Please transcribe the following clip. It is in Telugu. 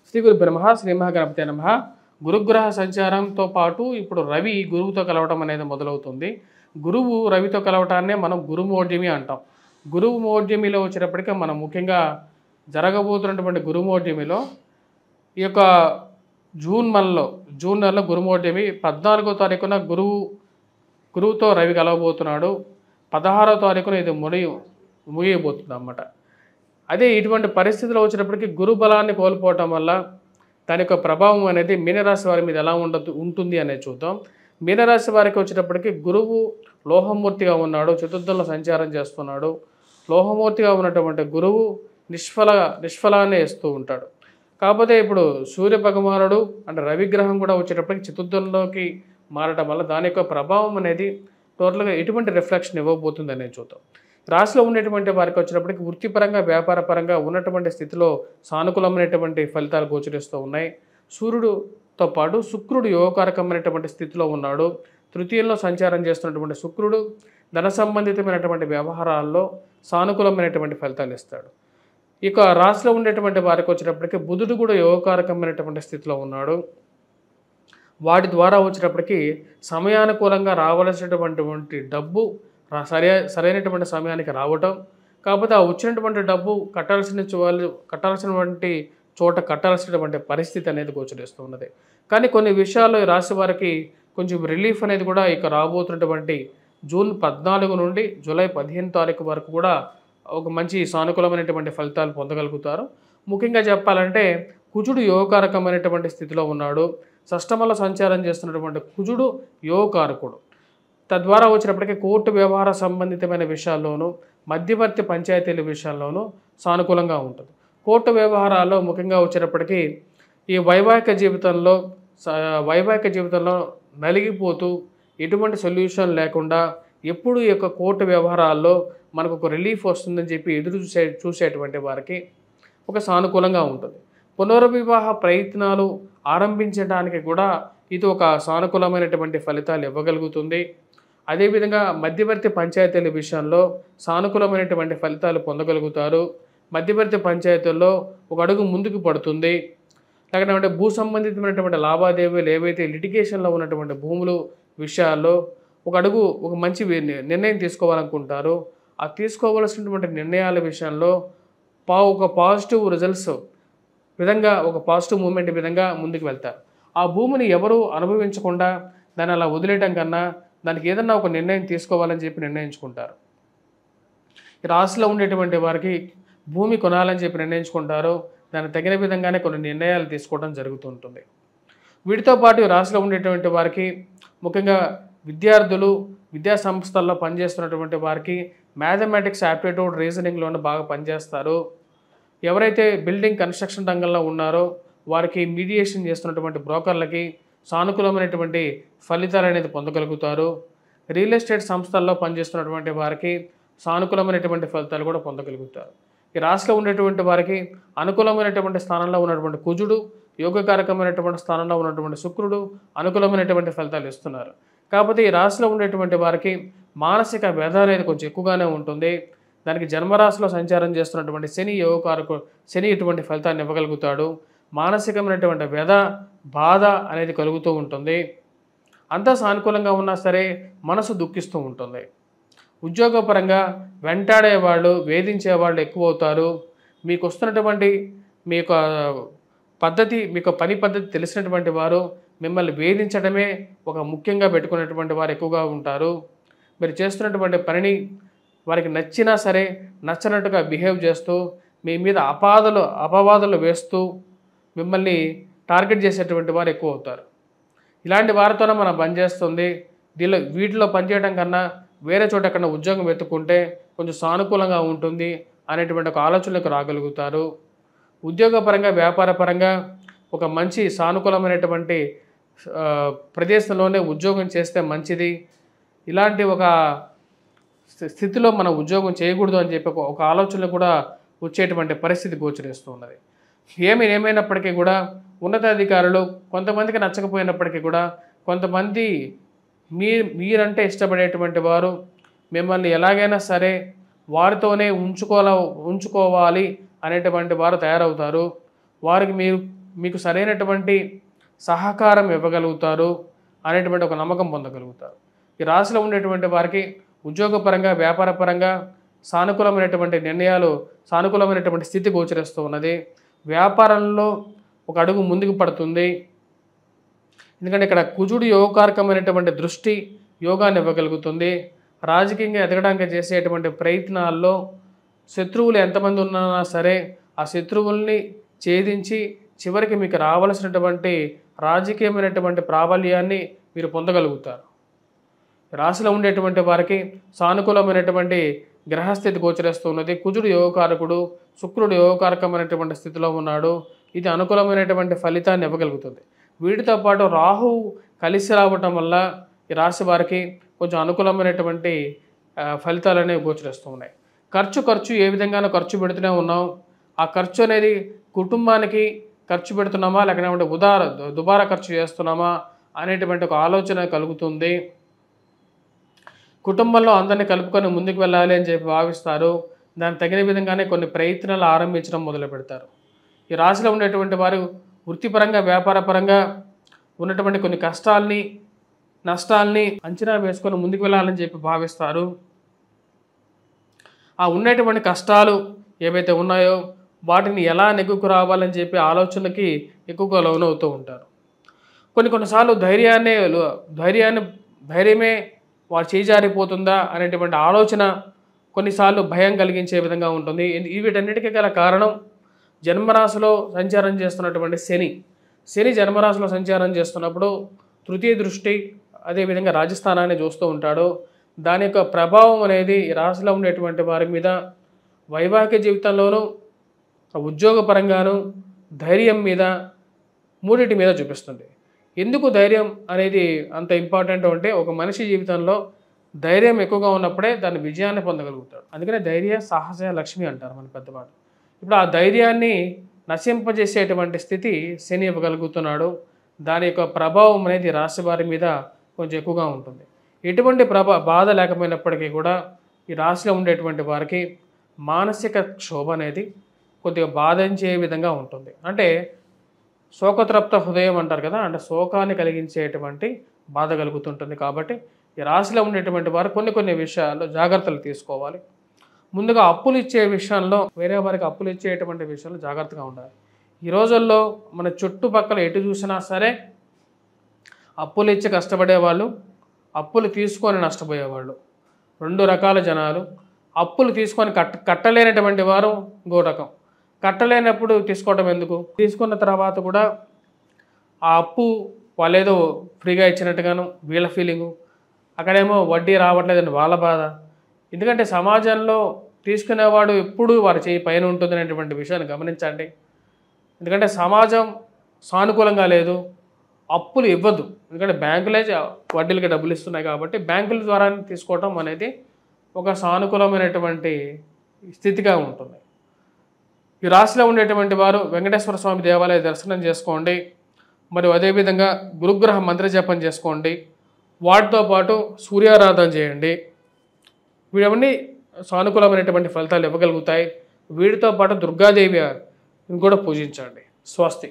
శ్రీ గురుభ్యో నమః శ్రీ మహాగణపతే నమః. గురుగ్రహ సంచారంతో పాటు ఇప్పుడు రవి గురువుతో కలవటం అనేది మొదలవుతుంది. గురువు రవితో కలవటాన్నే మనం గురుమోఢ్యమి అంటాం. గురుమోఢ్యమిలో వచ్చేటప్పటికీ మనం ముఖ్యంగా జరగబోతున్నటువంటి గురుమోఢ్యమిలో ఈ యొక్క జూన్ నెలలో గురుమోఢ్యమి 14వ తారీఖున గురువుతో రవి కలవబోతున్నాడు. 16వ తారీఖున ఇది ముగియబోతుంది అన్నమాట. అదే ఇటువంటి పరిస్థితుల్లో వచ్చినప్పటికీ గురు బలాన్ని కోల్పోవటం వల్ల దాని యొక్క ప్రభావం అనేది మీనరాశి వారి మీద ఎలా ఉంటుంది అనేది చూద్దాం. మీనరాశి వారికి వచ్చేటప్పటికి గురువు లోహమూర్తిగా ఉన్నాడు, చతుర్థంలో సంచారం చేస్తున్నాడు. లోహమూర్తిగా ఉన్నటువంటి గురువు నిష్ఫలాన్ని ఇస్తూ ఉంటాడు. కాకపోతే ఇప్పుడు సూర్య భగవానుడు అంటే రవిగ్రహం కూడా వచ్చేటప్పటికి చతుర్థంలోకి మారటం వల్ల దాని యొక్క ప్రభావం అనేది టోటల్గా ఎటువంటి రిఫ్లెక్షన్ ఇవ్వబోతుంది అనేది చూద్దాం. రాశిలో ఉండేటువంటి వారికి వచ్చినప్పటికీ వృత్తిపరంగా వ్యాపారపరంగా ఉన్నటువంటి స్థితిలో సానుకూలమైనటువంటి ఫలితాలు గోచరిస్తూ ఉన్నాయి. సూర్యుడితో పాటు శుక్రుడు యోగకారకమైనటువంటి స్థితిలో ఉన్నాడు. తృతీయంలో సంచారం చేస్తున్నటువంటి శుక్రుడు ధన సంబంధితమైనటువంటి వ్యవహారాల్లో సానుకూలమైనటువంటి ఫలితాలు ఇస్తాడు. ఇక రాశిలో ఉండేటువంటి వారికి వచ్చినప్పటికీ బుధుడు కూడా యోగకారకమైనటువంటి స్థితిలో ఉన్నాడు. వాటి ద్వారా వచ్చేటప్పటికి సమయానుకూలంగా రావాల్సినటువంటి డబ్బు సరైనటువంటి సమయానికి రావటం, కాకపోతే ఆ వచ్చినటువంటి డబ్బు కట్టాల్సినటువంటి చోట కట్టాల్సినటువంటి పరిస్థితి అనేది గోచరిస్తూ ఉన్నది. కానీ కొన్ని విషయాల్లో ఈ రాశి వారికి కొంచెం రిలీఫ్ అనేది కూడా ఇక రాబోతున్నటువంటి జూన్ 14 నుండి జూలై 15 తారీఖు వరకు కూడా ఒక మంచి సానుకూలమైనటువంటి ఫలితాలు పొందగలుగుతారు. ముఖ్యంగా చెప్పాలంటే కుజుడు యోగకారకమైనటువంటి స్థితిలో ఉన్నాడు. షష్టమంలో సంచారం చేస్తున్నటువంటి కుజుడు యోగకారకుడు. తద్వారా వచ్చినప్పటికీ కోర్టు వ్యవహార సంబంధితమైన విషయాల్లోనూ మధ్యవర్తి పంచాయతీల విషయాల్లోనూ సానుకూలంగా ఉంటుంది. కోర్టు వ్యవహారాల్లో ముఖ్యంగా వచ్చేటప్పటికీ ఈ వైవాహిక జీవితంలో నలిగిపోతూ ఎటువంటి సొల్యూషన్ లేకుండా ఎప్పుడు ఈ యొక్క కోర్టు వ్యవహారాల్లో మనకు ఒక రిలీఫ్ వస్తుందని చెప్పి ఎదురు చూసేటువంటి వారికి ఒక సానుకూలంగా ఉంటుంది. పునర్వివాహ ప్రయత్నాలు ఆరంభించడానికి కూడా ఇది ఒక సానుకూలమైనటువంటి ఫలితాలు ఇవ్వగలుగుతుంది. అదేవిధంగా మధ్యవర్తి పంచాయతీల విషయంలో సానుకూలమైనటువంటి ఫలితాలు పొందగలుగుతారు. మధ్యవర్తి పంచాయతీల్లో ఒక అడుగు ముందుకు పడుతుంది. లేకపోతే భూ సంబంధితమైనటువంటి లావాదేవీలు ఏవైతే లిటిగేషన్లో ఉన్నటువంటి భూములు విషయాల్లో ఒక మంచి నిర్ణయం తీసుకోవాలనుకుంటారో ఆ తీసుకోవాల్సినటువంటి నిర్ణయాల విషయంలో ఒక పాజిటివ్ రిజల్ట్స్ విధంగా ఒక పాజిటివ్ మూమెంట్ విధంగా ముందుకు వెళ్తారు. ఆ భూమిని ఎవరు అనుభవించకుండా దాన్ని అలా వదిలేయడం కన్నా దానికి ఏదన్నా ఒక నిర్ణయం తీసుకోవాలని చెప్పి నిర్ణయించుకుంటారు. ఈ రాశిలో ఉండేటువంటి వారికి భూమి కొనాలని చెప్పి నిర్ణయించుకుంటారు. దానికి తగిన విధంగానే కొన్ని నిర్ణయాలు తీసుకోవడం జరుగుతుంటుంది. వీటితో పాటు ఈ రాశిలో ఉండేటువంటి వారికి ముఖ్యంగా విద్యార్థులు విద్యా సంస్థల్లో పనిచేస్తున్నటువంటి వారికి మ్యాథమెటిక్స్ యాప్టిట్యూడ్ రీజనింగ్లోనే బాగా పనిచేస్తారు. ఎవరైతే బిల్డింగ్ కన్స్ట్రక్షన్ రంగంలో ఉన్నారో వారికి మీడియేషన్ చేస్తున్నటువంటి బ్రోకర్లకి సానుకూలమైనటువంటి ఫలితాలు అనేది పొందగలుగుతారు. రియల్ ఎస్టేట్ సంస్థల్లో పనిచేస్తున్నటువంటి వారికి సానుకూలమైనటువంటి ఫలితాలు కూడా పొందగలుగుతారు. ఈ రాశిలో ఉండేటువంటి వారికి అనుకూలమైనటువంటి స్థానంలో ఉన్నటువంటి కుజుడు, యోగకారకమైనటువంటి స్థానంలో ఉన్నటువంటి శుక్రుడు అనుకూలమైనటువంటి ఫలితాలు ఇస్తున్నారు. కాకపోతే ఈ రాశిలో ఉండేటువంటి వారికి మానసిక వ్యధ అనేది కొంచెం ఎక్కువగానే ఉంటుంది. దానికి జన్మరాశిలో సంచారం చేస్తున్నటువంటి శని ఇటువంటి ఫలితాన్ని ఇవ్వగలుగుతాడు. మానసికమైనటువంటి వ్యధ బాధ అనేది కలుగుతూ ఉంటుంది. అంతా సానుకూలంగా ఉన్నా సరే మనసు దుఃఖిస్తూ ఉంటుంది. ఉద్యోగపరంగా వెంటాడేవాళ్ళు వేధించేవాళ్ళు ఎక్కువ అవుతారు. మీకు వస్తున్నటువంటి మీ యొక్క పని పద్ధతి తెలిసినటువంటి వారు మిమ్మల్ని వేధించడమే ఒక ముఖ్యంగా పెట్టుకునేటువంటి వారు ఎక్కువగా ఉంటారు. మీరు చేస్తున్నటువంటి పనిని వారికి నచ్చినా సరే నచ్చనట్టుగా బిహేవ్ చేస్తూ మీ మీద అపవాదులు వేస్తూ మిమ్మల్ని టార్గెట్ చేసేటువంటి వారు ఎక్కువ అవుతారు. ఇలాంటి వారితోనే మనం పనిచేస్తుంది. వీటిలో పనిచేయడం కన్నా వేరే చోట ఎక్కడ ఉద్యోగం వెతుక్కుంటే కొంచెం సానుకూలంగా ఉంటుంది అనేటువంటి ఒక ఆలోచనలకు రాగలుగుతారు. ఉద్యోగపరంగా వ్యాపారపరంగా ఒక మంచి సానుకూలమైనటువంటి ప్రదేశంలోనే ఉద్యోగం చేస్తే మంచిది. ఇలాంటి ఒక స్థితిలో మనం ఉద్యోగం చేయకూడదు అని చెప్పి ఒక ఆలోచనలు కూడా వచ్చేటువంటి పరిస్థితి గోచరిస్తూ ఉన్నది. ఏమైనప్పటికీ కూడా ఉన్నతాధికారులు కొంతమందికి నచ్చకపోయినప్పటికీ కూడా కొంతమంది మీరంటే ఇష్టపడేటువంటి వారు మిమ్మల్ని ఎలాగైనా సరే వారితోనే ఉంచుకోవాలి అనేటువంటి వారు తయారవుతారు. వారికి మీరు మీకు సరైనటువంటి సహకారం ఇవ్వగలుగుతారు అనేటువంటి ఒక నమ్మకం పొందగలుగుతారు. ఈ రాశిలో ఉండేటువంటి వారికి ఉద్యోగపరంగా, వ్యాపారపరంగా సానుకూలమైనటువంటి నిర్ణయాలు, సానుకూలమైనటువంటి స్థితి గోచరిస్తూ ఉన్నది. వ్యాపారంలో ఒక అడుగు ముందుకు పడుతుంది. ఎందుకంటే ఇక్కడ కుజుడు యోగకారకమైనటువంటి దృష్టి యోగాన్ని ఇవ్వగలుగుతుంది. రాజకీయంగా ఎదగడానికి చేసేటువంటి ప్రయత్నాల్లో శత్రువులు ఎంతమంది ఉన్నా సరే ఆ శత్రువుల్ని ఛేదించి చివరికి మీకు రావాల్సినటువంటి రాజకీయమైనటువంటి ప్రాబల్యాన్ని మీరు పొందగలుగుతారు. రాశిలో ఉండేటువంటి వారికి సానుకూలమైనటువంటి గ్రహస్థితి గోచరిస్తున్నది. కుజుడు యోగకారకుడు, శుక్రుడు యోగకారకమైనటువంటి స్థితిలో ఉన్నాడు. ఇది అనుకూలమైనటువంటి ఫలితాన్ని ఇవ్వగలుగుతుంది. వీటితో పాటు రాహువు కలిసి రావటం వల్ల ఈ రాశి వారికి కొంచెం అనుకూలమైనటువంటి ఫలితాలు అనేవి గోచరిస్తూ ఉన్నాయి. ఖర్చు ఏ విధంగానో ఖర్చు పెడుతూనే ఉన్నాం. ఆ ఖర్చు అనేది కుటుంబానికి ఖర్చు పెడుతున్నామా లేకపోతే దుబారా ఖర్చు చేస్తున్నామా అనేటువంటి ఒక ఆలోచన కలుగుతుంది. కుటుంబంలో అందరినీ కలుపుకొని ముందుకు వెళ్ళాలి అని చెప్పి భావిస్తారు. దానికి తగిన విధంగానే కొన్ని ప్రయత్నాలు ఆరంభించడం మొదలు పెడతారు. ఈ రాశిలో ఉండేటువంటి వారు వృత్తిపరంగా, వ్యాపారపరంగా ఉన్నటువంటి కొన్ని కష్టాల్ని, నష్టాల్ని అంచనా వేసుకొని ముందుకు వెళ్ళాలని చెప్పి భావిస్తారు. ఆ ఉన్నటువంటి కష్టాలు ఏవైతే ఉన్నాయో వాటిని ఎలా నెగ్గుకు రావాలని చెప్పి ఆలోచనకి ఎక్కువగా లోనవుతూ ఉంటారు. కొన్నిసార్లు ధైర్యమే వారు చేజారిపోతుందా అనేటువంటి ఆలోచన కొన్నిసార్లు భయం కలిగించే విధంగా ఉంటుంది. వీటన్నిటికీ గల కారణం జన్మరాశిలో సంచారం చేస్తున్నటువంటి శని జన్మరాశిలో సంచారం చేస్తున్నప్పుడు తృతీయ దృష్టి అదేవిధంగా రాజస్థానాన్ని చూస్తూ ఉంటాడు. దాని యొక్క ప్రభావం అనేది ఈ రాశిలో ఉండేటువంటి వారి మీద వైవాహిక జీవితంలోనూ, ఉద్యోగపరంగాను, ధైర్యం మీద, మూడింటి మీద చూపిస్తుంది. ఎందుకు ధైర్యం అనేది అంత ఇంపార్టెంట్ అంటే ఒక మనిషి జీవితంలో ధైర్యం ఎక్కువగా ఉన్నప్పుడే దాని విజయాన్ని పొందగలుగుతాడు. అందుకనే ధైర్య సాహస లక్ష్మి అంటారు మన పెద్దవాళ్ళు. ఇప్పుడు ఆ ధైర్యాన్ని నశింపజేసేటువంటి స్థితి శని ఇవ్వగలుగుతున్నాడు. దాని యొక్క ప్రభావం అనేది రాశి వారి మీద కొంచెం ఎక్కువగా ఉంటుంది. ఎటువంటి బాధ లేకపోయినప్పటికీ కూడా ఈ రాశిలో ఉండేటువంటి వారికి మానసిక క్షోభ అనేది కొద్దిగా బాధించే విధంగా ఉంటుంది. అంటే శోకతృప్త హృదయం అంటారు కదా, అంటే శోకాన్ని కలిగించేటువంటి బాధ కలుగుతుంటుంది. కాబట్టి ఈ రాశిలో ఉండేటువంటి వారు కొన్ని విషయాల్లో జాగ్రత్తలు తీసుకోవాలి. ముందుగా అప్పులు ఇచ్చే విషయంలో, వేరే వారికి అప్పులు ఇచ్చేటువంటి విషయంలో జాగ్రత్తగా ఉండాలి. ఈ రోజుల్లో మన చుట్టుపక్కల ఎటు చూసినా సరే అప్పులు ఇచ్చి కష్టపడేవాళ్ళు, అప్పులు తీసుకొని నష్టపోయేవాళ్ళు, రెండు రకాల జనాలు. అప్పులు తీసుకొని కట్టలేనటువంటి వారు ఇంకో రకం. కట్టలేనప్పుడు తీసుకోవడం ఎందుకు, తీసుకున్న తర్వాత కూడా ఆ అప్పు వాళ్ళేదో ఫ్రీగా ఇచ్చినట్టుగాను వీళ్ళ ఫీలింగు, అక్కడేమో వడ్డీ రావట్లేదని వాళ్ళ బాధ. ఎందుకంటే సమాజంలో తీసుకునేవాడు ఎప్పుడు వారి చేయి పైన ఉంటుంది అనేటువంటి విషయాన్ని గమనించండి. ఎందుకంటే సమాజం సానుకూలంగా లేదు, అప్పులు ఇవ్వద్దు. ఎందుకంటే బ్యాంకులే వడ్డీలకి డబ్బులు ఇస్తున్నాయి కాబట్టి బ్యాంకుల ద్వారా తీసుకోవటం అనేది ఒక సానుకూలమైనటువంటి స్థితిగా ఉంటుంది. ఈ రాశిలో ఉండేటువంటి వారు వెంకటేశ్వర స్వామి దేవాలయ దర్శనం చేసుకోండి. మరియు అదేవిధంగా గురుగ్రహ మంత్ర జపం చేసుకోండి. వాటితో పాటు సూర్యారాధన చేయండి. వీడవన్నీ సానుకూలమైనటువంటి ఫలితాలు ఇవ్వగలుగుతాయి. వీటితో పాటు దుర్గాదేవి కూడా పూజించండి. స్వస్తి.